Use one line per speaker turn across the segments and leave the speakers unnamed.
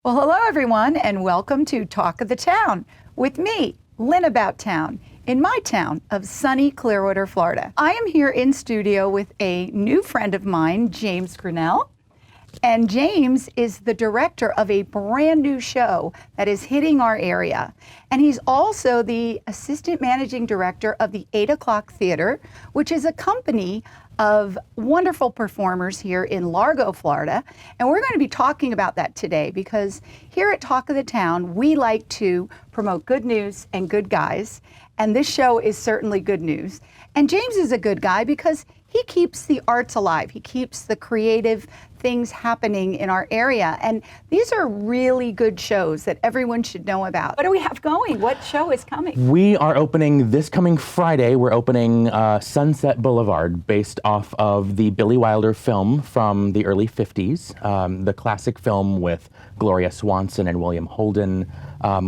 Well, hello everyone, and welcome to Talk of the Town with me, Lynn About Town, in my town of sunny Clearwater, Florida. I am here in studio with a new friend of mine, James Grenelle, and James is the director of a brand new show that is hitting our area. And he's also the assistant managing director of the 8 O'Clock Theater, which is a company of wonderful performers here in Largo, Florida. And we're going to be talking about that today because here at Talk of the Town, we like to promote good news and good guys. And this show is certainly good news. And James is a good guy because he keeps the arts alive. He keeps the creative things happening in our area. And these are really good shows that everyone should know about. What do we have going? What show is coming?
We are opening this coming Friday. We're opening Sunset Boulevard, based off of the Billy Wilder film from the early 50s, the classic film with Gloria Swanson and William Holden,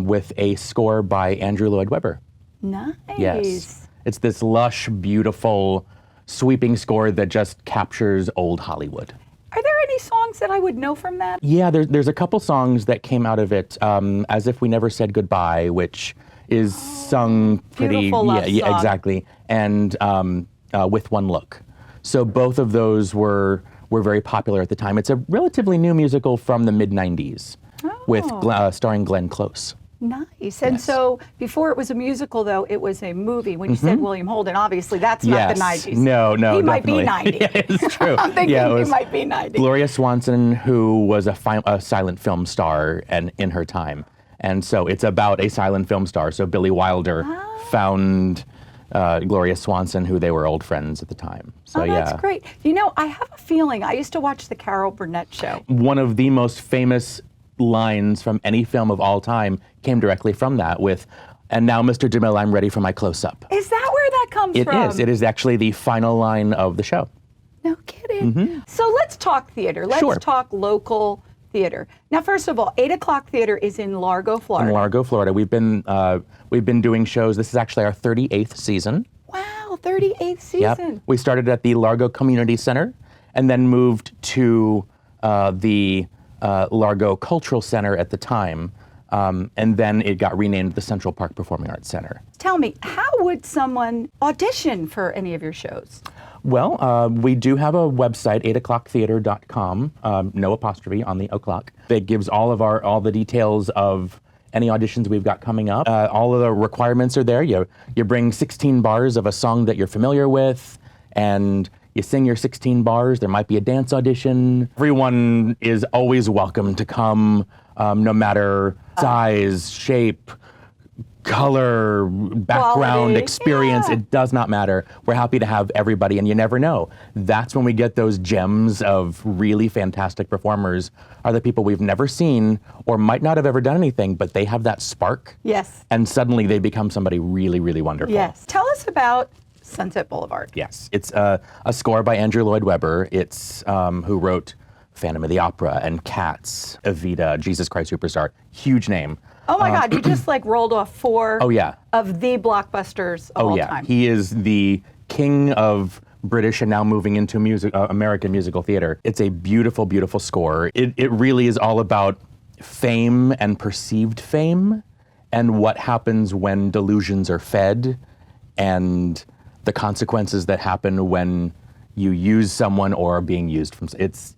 with a score by Andrew Lloyd Webber.
Nice.
Yes. It's this lush, beautiful, sweeping score that just captures old Hollywood.
Are there any songs that I would know from that?
Yeah, there's a couple songs that came out of it. As If We Never Said Goodbye, which is sung pretty...
Beautiful love song.
Yeah, exactly. And With One Look. So both of those were very popular at the time. It's a relatively new musical from the mid-90s with starring Glenn Close.
Nice. And
Yes.
so before it was a musical, though, it was a movie. When you said William Holden, obviously that's not the 90s.
No,
He might be
definitely.
90.
Yeah, it's true.
I'm thinking
Yeah, it
he
was
might be 90.
Gloria Swanson, who was a silent film star and in her time. And so it's about a silent film star. So Billy Wilder found Gloria Swanson, who they were old friends at the time. So
That's great. You know, I have a feeling, I used to watch the Carol Burnett show.
One of the most famous lines from any film of all time came directly from that with, "And now, Mr. DeMille, I'm ready for my close-up."
Is that where that comes from?
It is. It is actually the final line of the show.
No kidding. So let's talk theater. Let's
Sure.
talk local theater. Now, first of all, 8 O'Clock Theater is in Largo, Florida.
In Largo, Florida. We've been doing shows. This is actually our 38th season.
Wow, 38th season.
We started at the Largo Community Center and then moved to the Largo Cultural Center at the time. And then it got renamed the Central Park Performing Arts Center.
Tell me, how would someone audition for any of your shows?
Well, we do have a website, 8o'clocktheater.com, no apostrophe on the o'clock, that gives all the details of any auditions we've got coming up. All of the requirements are there. You bring 16 bars of a song that you're familiar with, and you sing your 16 bars. There might be a dance audition. Everyone is always welcome to come, no matter size, shape, color, background,
Quality.
experience.
Yeah.
It does not matter. We're happy to have everybody, and you never know. That's when we get those gems of really fantastic performers, are the people we've never seen or might not have ever done anything, but they have that spark.
Yes.
And suddenly they become somebody really, really wonderful.
Yes. Tell us about Sunset Boulevard.
Yes. It's a score by Andrew Lloyd Webber. It's who wrote Phantom of the Opera and Cats, Evita, Jesus Christ Superstar. Huge name.
Oh my God, you just like rolled off four
Oh, yeah.
of the blockbusters of all time.
He is the king of British and now moving into American musical theater. It's a beautiful, beautiful score. It really is all about fame and perceived fame and what happens when delusions are fed and the consequences that happen when you use someone or are being used from.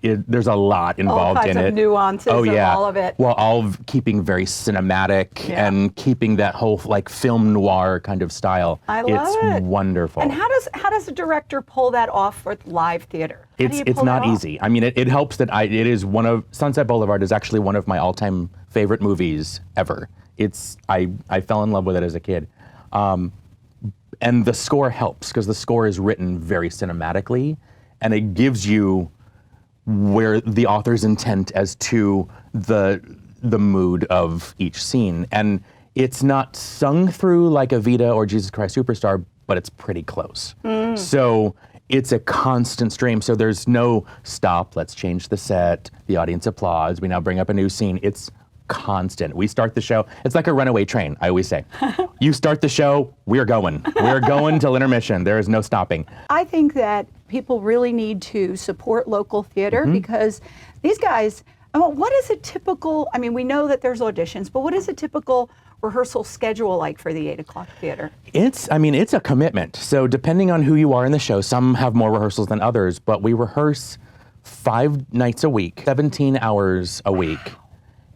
There's a lot involved
all kinds
in it.
of nuances
Oh
of
yeah,
all of it.
Well, all keeping very cinematic and keeping that whole like film noir kind of style.
I love
it's
it.
wonderful.
And how does a director pull that off with live theater? How do you
It's
pull
not
that off?
easy. I mean, it helps that it is Sunset Boulevard is actually one of my all-time favorite movies ever. I fell in love with it as a kid. And the score helps because the score is written very cinematically and it gives you where the author's intent as to the mood of each scene. And it's not sung through like Evita or Jesus Christ Superstar, but it's pretty close. So it's a constant stream. So there's no stop, let's change the set, the audience applauds, we now bring up a new scene. It's constant. We start the show. It's like a runaway train, I always say. You start the show, we're going. We're going till intermission. There is no stopping.
I think that people really need to support local theater because these guys, What is a typical, I mean, we know that there's auditions, but what is a typical rehearsal schedule like for the 8 o'clock theater?
It's a commitment. So depending on who you are in the show, some have more rehearsals than others, but we rehearse 5 nights a week, 17 hours a week.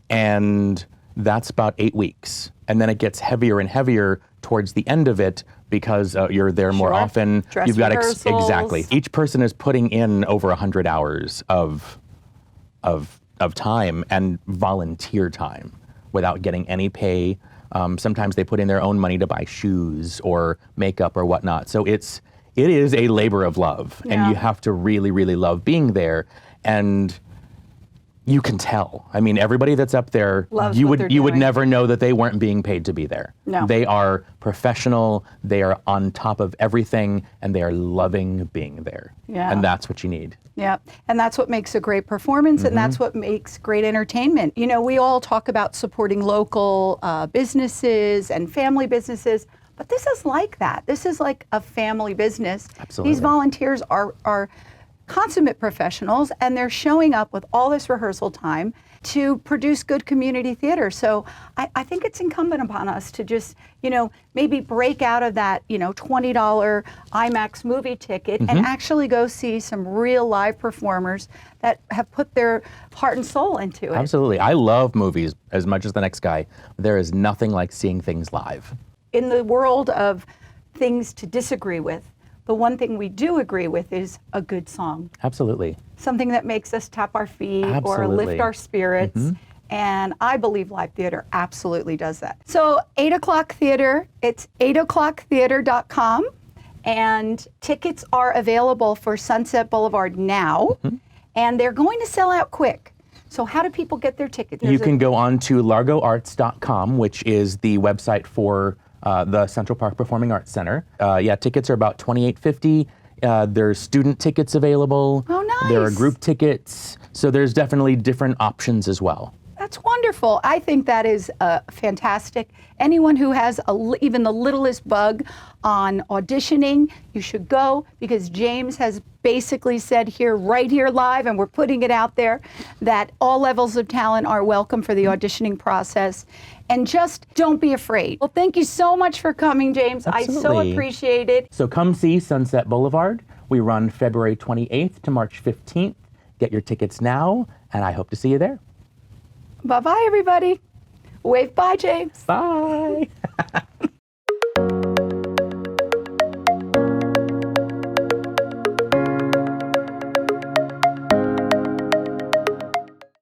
And that's about 8 weeks. And then it gets heavier and heavier towards the end of it because you're there more often.
Dress rehearsals.
Exactly. Each person is putting in over 100 hours of time and volunteer time without getting any pay. Sometimes they put in their own money to buy shoes or makeup or whatnot. So it is a labor of love, and you have to really, really love being there. And you can tell. I mean, everybody that's up there, you would never know that they weren't being paid to be there.
No.
They are professional, they are on top of everything, and they are loving being there.
Yeah.
And that's what you need.
Yeah, and that's what makes a great performance, and that's what makes great entertainment. You know, we all talk about supporting local businesses and family businesses, but this is like that. This is like a family business.
Absolutely.
These volunteers are consummate professionals, and they're showing up with all this rehearsal time to produce good community theater. So I think it's incumbent upon us to just, you know, maybe break out of that, you know, $20 IMAX movie ticket and actually go see some real live performers that have put their heart and soul into it.
Absolutely. I love movies as much as the next guy. There is nothing like seeing things live.
In the world of things to disagree with, the one thing we do agree with is a good song.
Absolutely.
Something that makes us tap our feet or
Absolutely.
lift our spirits. And I believe live theater absolutely does that. So 8 o'clock theater, it's 8o'clocktheater.com, and tickets are available for Sunset Boulevard now, and they're going to sell out quick. So how do people get their tickets?
You can go on to largoarts.com, which is the website for the Central Park Performing Arts Center. Tickets are about $28.50. There's student tickets available.
Oh, nice.
There are group tickets. So there's definitely different options as well.
That's wonderful. I think that is fantastic. Anyone who has even the littlest bug on auditioning, you should go, because James has basically said right here live, and we're putting it out there, that all levels of talent are welcome for the auditioning process. And just don't be afraid. Well, thank you so much for coming, James.
Absolutely.
I so appreciate it.
So come see Sunset Boulevard. We run February 28th to March 15th. Get your tickets now, and I hope to see you there.
Bye-bye, everybody. Wave bye, James.
Bye.